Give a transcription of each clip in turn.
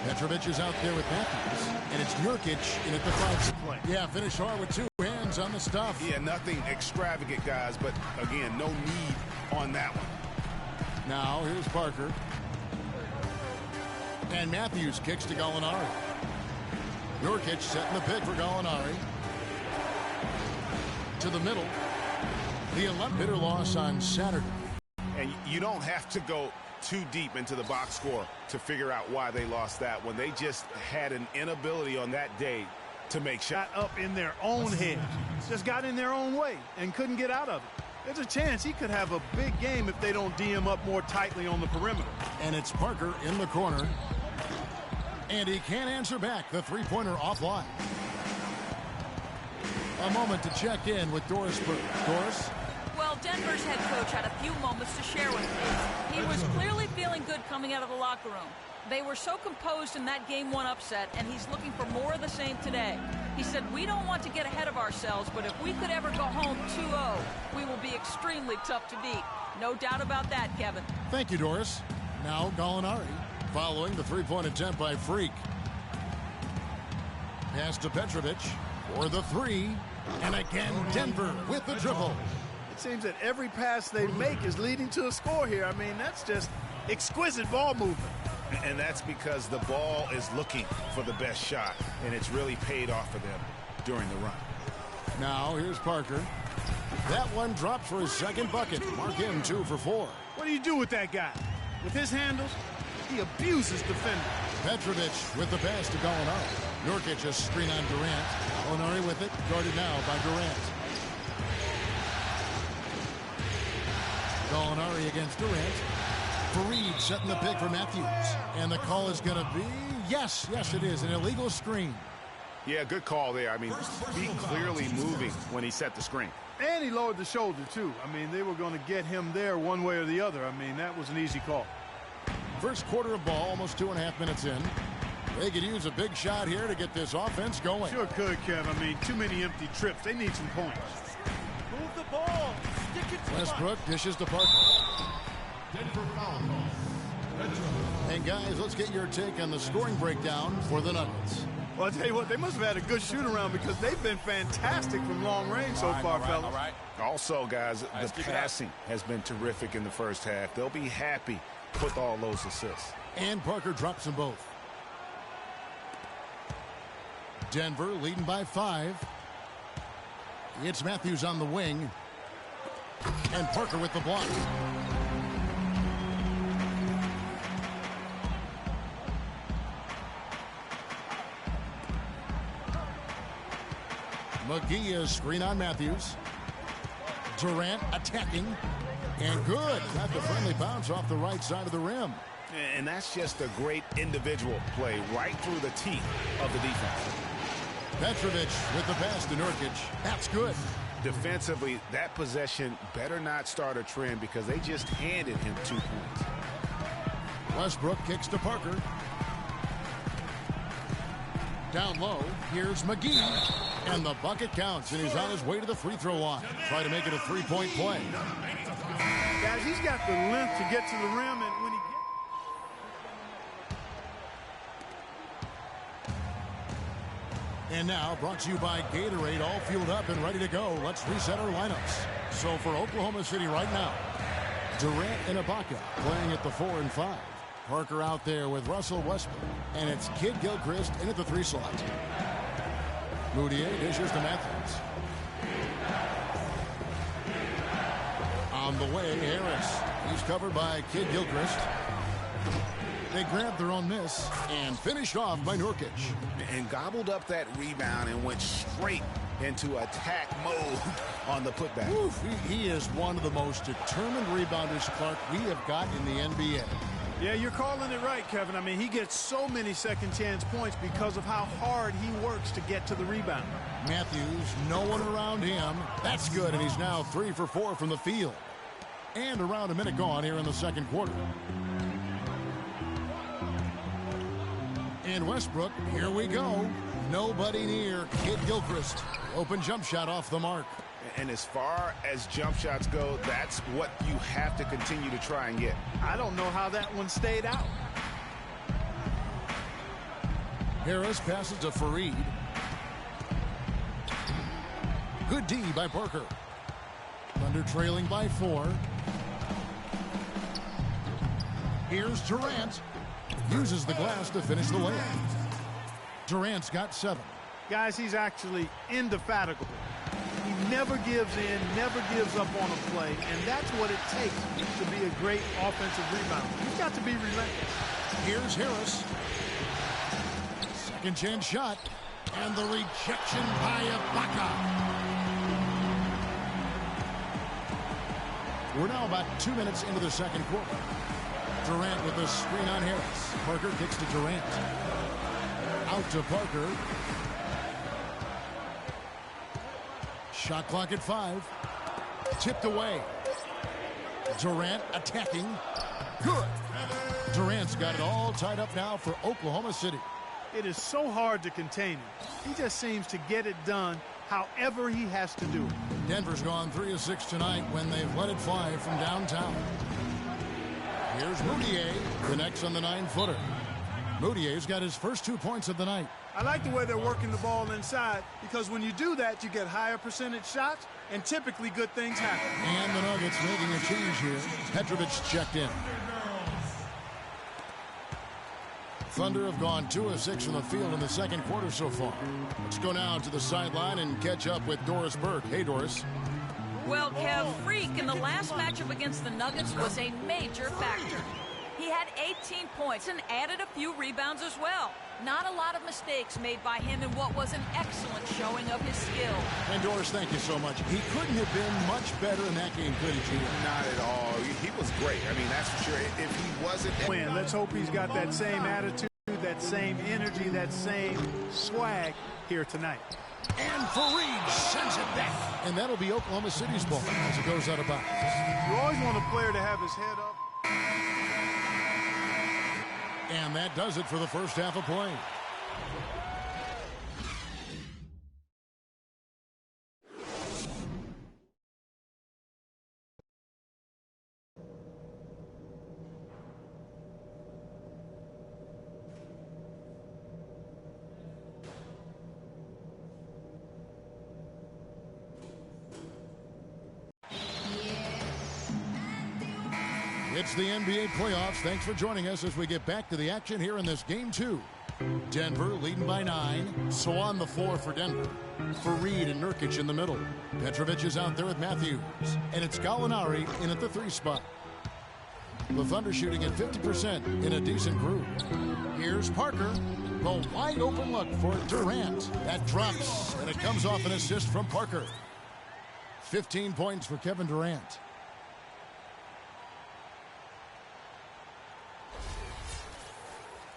Petrovic is out there with Matthews, and it's Nurkic in at the 5. Yeah, finish hard with 2 hands on the stuff. Yeah, nothing extravagant, guys, but again, no need on that one. Now, here's Parker. And Matthews kicks to Gallinari. Nurkic setting the pick for Gallinari. To the middle. The 11th bitter loss on Saturday. And you don't have to go too deep into the box score to figure out why they lost that one. They just had an inability on that day to make shots. Got up in their own head. Just got in their own way and couldn't get out of it. There's a chance he could have a big game if they don't D him up more tightly on the perimeter. And it's Parker in the corner. And he can't answer back. The three-pointer offline. A moment to check in with Doris Burke. Doris? Well, Denver's head coach had a few moments to share with me. He was clearly feeling good coming out of the locker room. They were so composed in that Game 1 upset, and he's looking for more of the same today. He said, we don't want to get ahead of ourselves, but if we could ever go home 2-0, we will be extremely tough to beat. No doubt about that, Kevin. Thank you, Doris. Now Gallinari, following the three-point attempt by Freak. Pass to Petrovic for the 3. And again, Denver with the dribble. It seems that every pass they make is leading to a score here. I mean, that's just exquisite ball movement. And that's because the ball is looking for the best shot, and it's really paid off for them during the run. Now here's Parker. That one drops for his second bucket. Mark him 2 for 4. What do you do with that guy? With his handles, he abuses defenders. Petrovic with the pass to Gallinari. Nurkic a screen on Durant. Gallinari with it, guarded now by Durant. Gallinari against Durant. Fareed setting the pick for Matthews. And the call is going to be, yes, it is, an illegal screen. Yeah, good call there. I mean, be clearly moving when he set the screen. And he lowered the shoulder, too. I mean, they were going to get him there one way or the other. I mean, that was an easy call. First quarter of ball, almost 2.5 minutes in. They could use a big shot here to get this offense going. Sure could, Kev. I mean, too many empty trips. They need some points. Move the ball. Stick it to Westbrook dishes to Parker. And guys, let's get your take on the scoring breakdown for the Nuggets. Well, I'll tell you what, they must have had a good shoot-around because they've been fantastic from long range so far, fellas. All right. Also, guys, the passing has been terrific in the first half. They'll be happy with all those assists. And Parker drops them both. Denver leading by 5. It's Matthews on the wing. And Parker with the block. McGee is screen on Matthews. Durant attacking. And good. Got the friendly bounce off the right side of the rim. And that's just a great individual play right through the teeth of the defense. Petrovic with the pass to Nurkic. That's good. Defensively, that possession better not start a trend because they just handed him 2 points. Westbrook kicks to Parker. Down low, here's McGee. And the bucket counts, and he's on his way to the free throw line. Try to make it a 3-point play. Guys, he's got the length to get to the rim, and when he And now, brought to you by Gatorade, all fueled up and ready to go. Let's reset our lineups. So for Oklahoma City right now, Durant and Ibaka playing at the 4 and 5. Parker out there with Russell Westbrook. And it's Kid Gilchrist in at the 3 slot. Moutier dishes to Matthews. On the way, Harris. He's covered by Kid Gilchrist. They grabbed their own miss and finished off by Nurkic. And gobbled up that rebound and went straight into attack mode on the putback. Oof, he is one of the most determined rebounders, Clark, we have got in the NBA. Yeah, you're calling it right, Kevin. I mean, he gets so many second chance points because of how hard he works to get to the rebound. Matthews, no one around him. That's good, and he's now 3 for 4 from the field. And around a minute gone here in the second quarter. And Westbrook, here we go. Nobody near Kid Gilchrist. Open jump shot off the mark. And as far as jump shots go, that's what you have to continue to try and get. I don't know how that one stayed out. Harris passes to Fareed. Good D by Parker. Thunder trailing by 4. Here's Durant. Uses the glass to finish the layup. Durant's got 7. Guys, he's actually indefatigable. He never gives in, never gives up on a play, and that's what it takes to be a great offensive rebounder. You've got to be relentless. Here's Harris. Second chance shot. And the rejection by Ibaka. We're now about 2 minutes into the second quarter. Durant with a screen on Harris. Parker kicks to Durant. Out to Parker. Shot clock at 5. Tipped away. Durant attacking. Good. Durant's got it all tied up now for Oklahoma City. It is so hard to contain him. He just seems to get it done however he has to do it. Denver's gone 3 of 6 tonight when they've let it fly from downtown. Here's Moutier, connects on the 9-footer. Moutier's got his first 2 points of the night. I like the way they're working the ball inside because when you do that, you get higher percentage shots and typically good things happen. And the Nuggets making a change here. Petrovic checked in. Thunder have gone 2 of 6 from the field in the second quarter so far. Let's go now to the sideline and catch up with Doris Burke. Hey, Doris. Well, Kev, Freak in the last matchup against the Nuggets was a major factor. He had 18 points and added a few rebounds as well. Not a lot of mistakes made by him in what was an excellent showing of his skill. And Doris, thank you so much. He couldn't have been much better in that game, could he, Gio? Not at all. He was great. I mean, that's for sure. If he wasn't... Win. Let's hope he's got that same attitude, that same energy, that same swag here tonight. And Fareed sends it back. And that'll be Oklahoma City's ball as it goes out of bounds. You always want a player to have his head up. And that does it for the first half of play. It's the NBA playoffs. Thanks for joining us as we get back to the action here in this game 2. Denver leading by 9. So on the floor for Denver. Fareed and Nurkic in the middle. Petrovic is out there with Matthews. And it's Gallinari in at the 3 spot. The Thunder shooting at 50% in a decent group. Here's Parker. The wide open look for Durant. That drops, and it comes off an assist from Parker. 15 points for Kevin Durant.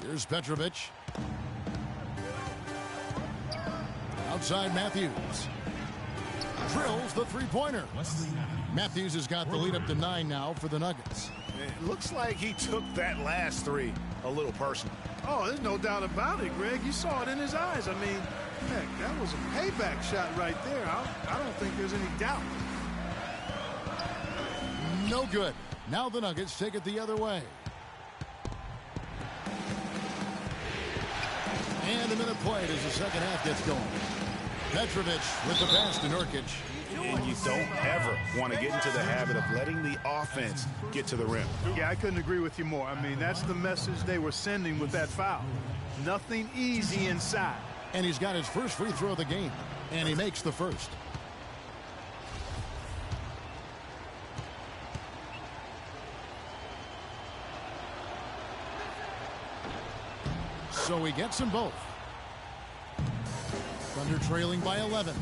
Here's Petrovic. Outside Matthews. Drills the three-pointer. Matthews has got the lead up to 9 now for the Nuggets. It looks like he took that last 3 a little personal. Oh, there's no doubt about it, Greg. You saw it in his eyes. I mean, heck, that was a payback shot right there. I don't think there's any doubt. No good. Now the Nuggets take it the other way. And a minute played as the second half gets going. Petrovic with the pass to Nurkic. And you don't ever want to get into the habit of letting the offense get to the rim. Yeah, I couldn't agree with you more. I mean, that's the message they were sending with that foul. Nothing easy inside. And he's got his first free throw of the game. And he makes the first. So he gets them both. Thunder trailing by 11.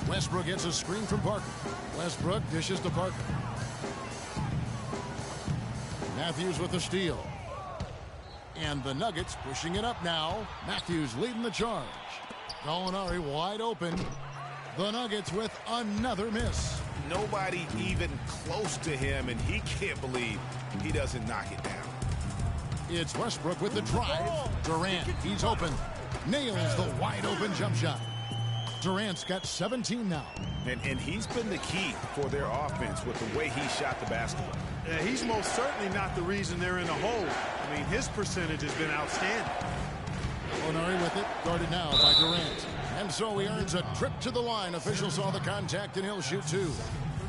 Westbrook gets a screen from Parker. Westbrook dishes to Parker. Matthews with the steal. And the Nuggets pushing it up now. Matthews leading the charge. Gallinari wide open. The Nuggets with another miss. Nobody even close to him, and he can't believe he doesn't knock it down. It's Westbrook with the drive. Durant, he's open. Nails the wide open jump shot. Durant's got 17 now. And he's been the key for their offense with the way he shot the basketball. Yeah, he's most certainly not the reason they're in a hole. I mean, his percentage has been outstanding. Gallinari with it, guarded now by Durant. And so he earns a trip to the line. Officials saw the contact, and he'll shoot 2.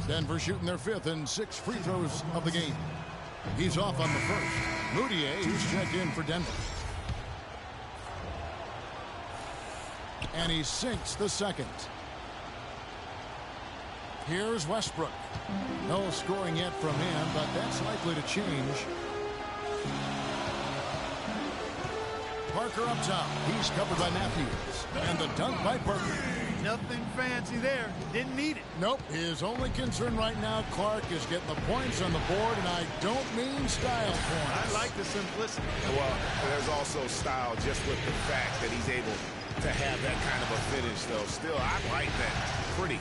Denver shooting their 5th and 6th free throws of the game. He's off on the first. Moutier, who's checked in for Denver. And he sinks the second. Here's Westbrook. No scoring yet from him, but that's likely to change. Parker up top. He's covered by Matthews. And the dunk by Parker. Nothing fancy there. Didn't need it. Nope. His only concern right now, Clark, is getting the points on the board, and I don't mean style points. I like the simplicity. Well, there's also style just with the fact that he's able to have that kind of a finish, though. Still, I like that pretty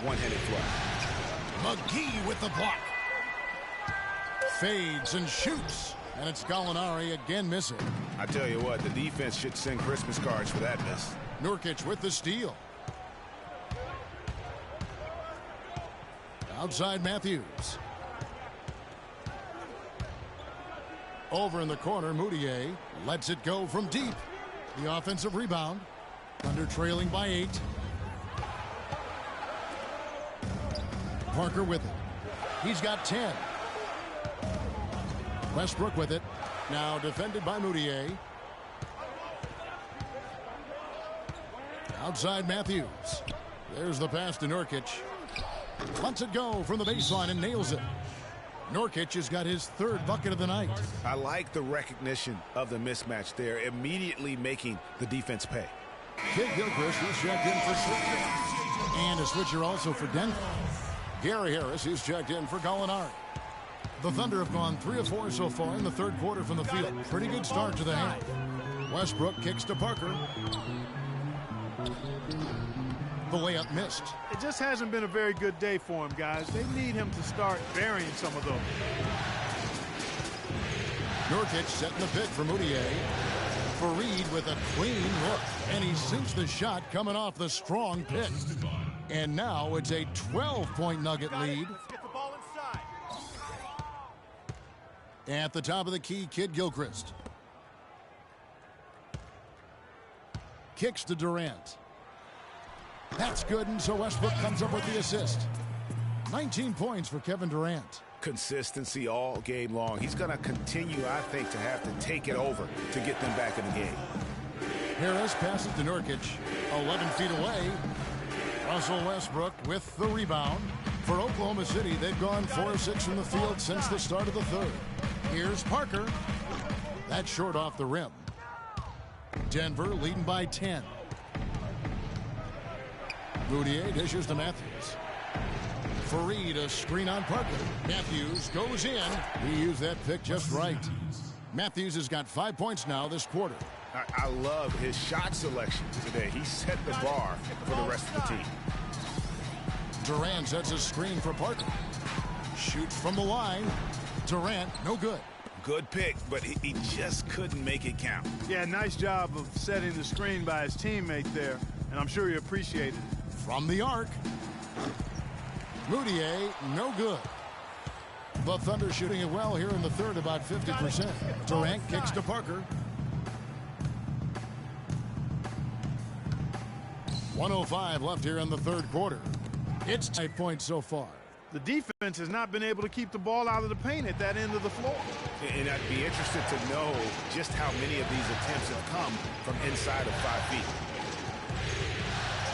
one-handed flush. McGee with the block. Fades and shoots. And it's Gallinari again missing. I tell you what, the defense should send Christmas cards for that miss. Nurkic with the steal. Outside Matthews. Over in the corner, Moutier lets it go from deep. The offensive rebound. Under trailing by 8. Parker with it. He's got 10. Westbrook with it. Now defended by Moutier. Outside Matthews. There's the pass to Nurkic. Lets it go from the baseline and nails it. Nurkic has got his 3rd bucket of the night. I like the recognition of the mismatch there, immediately making the defense pay. Kidd-Gilchrist is checked in for switcher. And a switcher also for Denver. Gary Harris is checked in for Gallinari. The Thunder have gone 3 of 4 so far in the 3rd quarter from the field. Pretty good start to the half. Westbrook kicks to Parker. The layup missed. It just hasn't been a very good day for him, guys. They need him to start burying some of those. Nurkic setting the pick for Moutier. Fareed with a clean look. And he sinks the shot coming off the strong pick. And now it's a 12-point Nugget lead. At the top of the key, Kidd-Gilchrist. Kicks to Durant. That's good, and so Westbrook comes up with the assist. 19 points for Kevin Durant. Consistency all game long. He's going to continue, I think, to have to take it over to get them back in the game. Harris passes to Nurkic. 11 feet away. Russell Westbrook with the rebound. For Oklahoma City, they've gone 4 of 6 from the field since the start of the 3rd. Here's Parker. That's short off the rim. Denver leading by 10. Moutier dishes to Matthews. Fareed, a screen on Parker. Matthews goes in. He used that pick just right. Matthews has got 5 points now this quarter. I love his shot selection today. He set the bar for the rest of the team. Durant sets a screen for Parker. Shoots from the line. Durant, no good. Good pick, but he just couldn't make it count. Yeah, nice job of setting the screen by his teammate there, and I'm sure he appreciated it. From the arc. Moutier, no good. The Thunder shooting it well here in the 3rd, about 50%. Durant kicks to Parker. 1:05 left here in the 3rd quarter. It's 5 points so far. The defense has not been able to keep the ball out of the paint at that end of the floor. And I'd be interested to know just how many of these attempts have come from inside of 5 feet.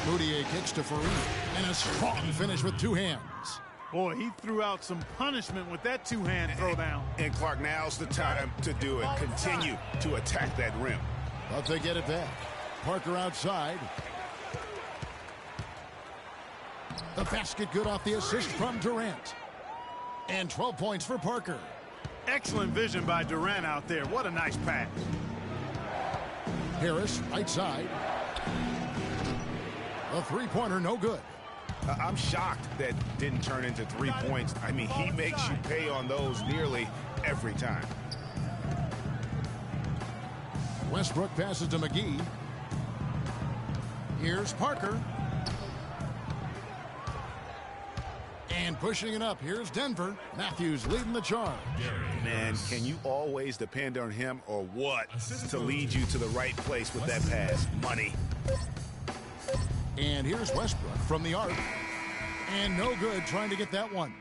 Moutier kicks to Fareed. And a strong finish with 2 hands. Boy, he threw out some punishment with that 2-hand throwdown. And Clark, now's the time to do it. Continue to attack that rim. But they get it back. Parker outside. The basket good off the assist from Durant. And 12 points for Parker. Excellent vision by Durant out there. What a nice pass. Harris, right side. A 3-pointer, no good. I'm shocked that didn't turn into 3 points. I mean, he makes you pay on those nearly every time. Westbrook passes to McGee. Here's Parker. And And pushing it up, here's Denver. Matthews leading the charge. Man, can you always depend on him or what to lead you to the right place with that pass? Money. And here's Westbrook from the arc. And no good trying to get that one.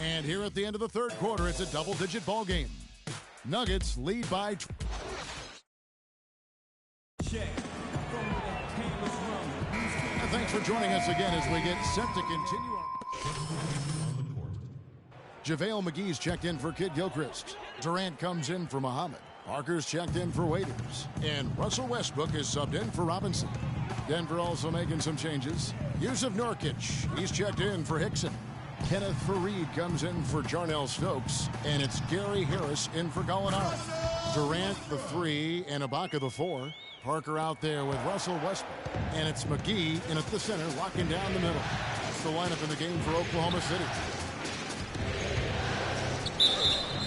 And here at the end of the third quarter, it's a double-digit ball game. Nuggets lead by... Thanks for joining us again as we get set to continue our... JaVale McGee's checked in for Kid Gilchrist. Durant comes in for Muhammad. Parker's checked in for Waiters. And Russell Westbrook is subbed in for Robinson. Denver also making some changes. Yusuf Nurkic, he's checked in for Hickson. Kenneth Faried comes in for Jarnell Stokes. And it's Gary Harris in for Gallinari. Durant the 3 and Ibaka the 4. Parker out there with Russell Westbrook. And it's McGee in at the center, locking down the middle. That's the lineup in the game for Oklahoma City.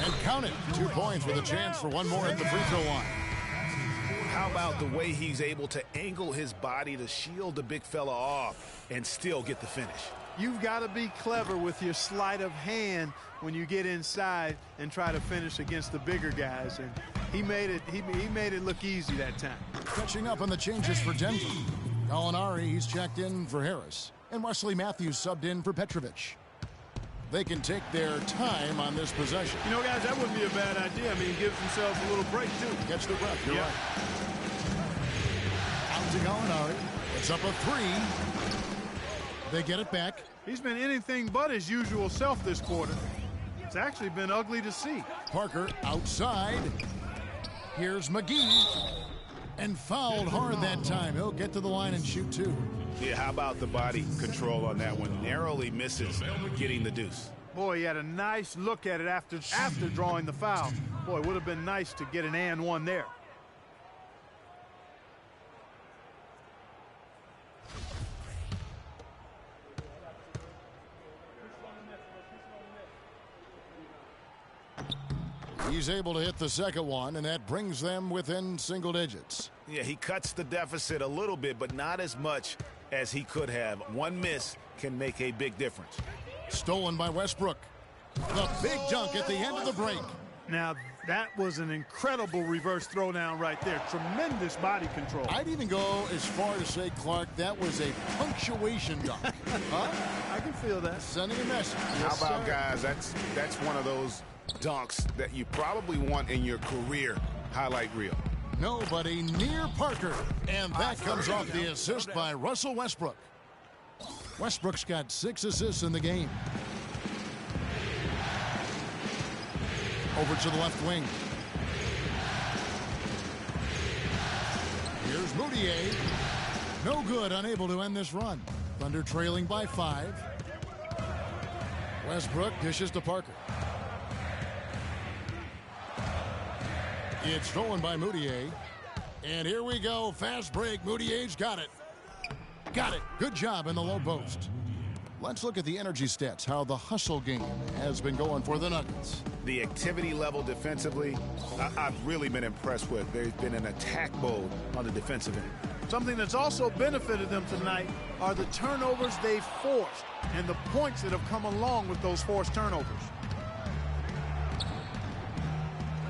And count it. 2 points with a chance for one more at the free throw line. How about the way he's able to angle his body to shield the big fella off and still get the finish? You've got to be clever with your sleight of hand when you get inside and try to finish against the bigger guys. And he made it look easy that time. Catching up on the changes for Denver. Gallinari, he's checked in for Harris. And Wesley Matthews subbed in for Petrovic. They can take their time on this possession. You know, guys, that wouldn't be a bad idea. I mean, he gives themselves a little break, too. Catch the breath, you're right. Out to Gallinari. It's up a 3. They get it back. He's been anything but his usual self this quarter. It's actually been ugly to see. Parker outside. Here's McGee. And fouled hard that time. He'll get to the line and shoot 2. Yeah, how about the body control on that one? Narrowly misses getting the deuce. Boy, he had a nice look at it after drawing the foul. Boy, it would have been nice to get an and one there. He's able to hit the second one, and that brings them within single digits. Yeah, he cuts the deficit a little bit, but not as much as he could have. One miss can make a big difference. Stolen by Westbrook. The big dunk at the end of the break. Now, that was an incredible reverse throwdown right there. Tremendous body control. I'd even go as far to say, Clark, that was a punctuation dunk. Huh? I can feel that. Sending a message. Yes, how about, guys, that's one of those dunks that you probably want in your career highlight reel. Nobody near Parker. And that comes off the assist by Russell Westbrook. Westbrook's got 6 assists in the game. Over to the left wing. Here's Moutier. No good, unable to end this run. Thunder trailing by 5. Westbrook dishes to Parker. It's stolen by Moutier. And here we go. Fast break. Moutier's got it. Got it. Good job in the low post. Let's look at the energy stats, how the hustle game has been going for the Nuggets. The activity level defensively, I've really been impressed with. There's been an attack mode on the defensive end. Something that's also benefited them tonight are the turnovers they've forced and the points that have come along with those forced turnovers.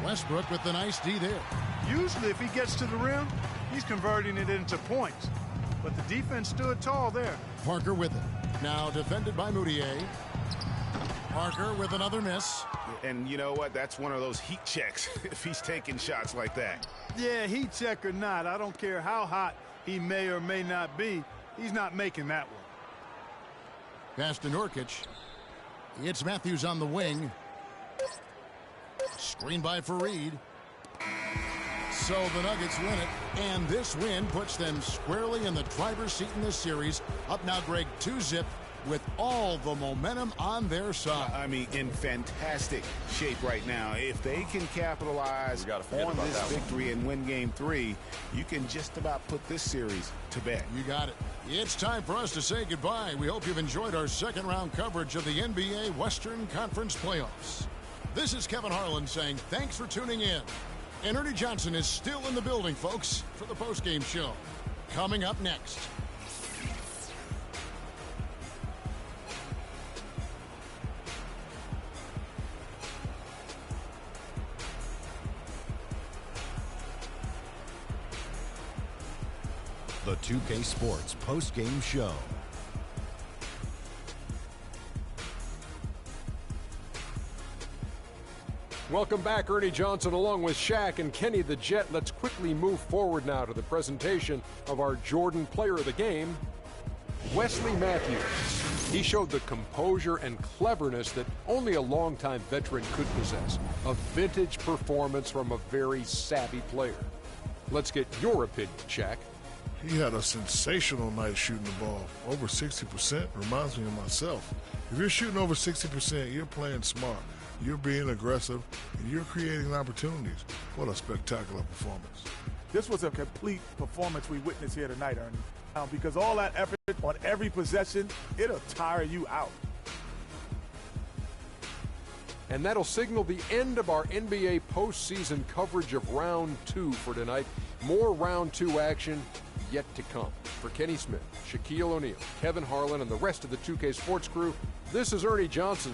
Westbrook with the nice D there. Usually if he gets to the rim, he's converting it into points. But the defense stood tall there. Parker with it. Now defended by Moutier. Parker with another miss. And you know what? That's one of those heat checks if he's taking shots like that. Yeah, heat check or not, I don't care how hot he may or may not be. He's not making that one. Pass to Nurkic. It's Matthews on the wing. Screen by Faried. So the Nuggets win it, and this win puts them squarely in the driver's seat in this series. Up now, Greg, 2-zip with all the momentum on their side. I mean, in fantastic shape right now. If they can capitalize on this victory and win Game 3, you can just about put this series to bed. You got it. It's time for us to say goodbye. We hope you've enjoyed our second round coverage of the NBA Western Conference Playoffs. This is Kevin Harlan saying thanks for tuning in. And Ernie Johnson is still in the building, folks, for the postgame show. Coming up next. The 2K Sports post-game show. Welcome back, Ernie Johnson along with Shaq and Kenny the Jet. Let's quickly move forward now to the presentation of our Jordan Player of the Game, Wesley Matthews. He showed the composure and cleverness that only a longtime veteran could possess. A vintage performance from a very savvy player. Let's get your opinion, Shaq. He had a sensational night shooting the ball. Over 60% reminds me of myself. If you're shooting over 60%, you're playing smart. You're being aggressive, and you're creating opportunities. What a spectacular performance. This was a complete performance we witnessed here tonight, Ernie. Because all that effort on every possession, it'll tire you out. And that'll signal the end of our NBA postseason coverage of Round 2 for tonight. More Round 2 action yet to come. For Kenny Smith, Shaquille O'Neal, Kevin Harlan, and the rest of the 2K Sports crew, this is Ernie Johnson.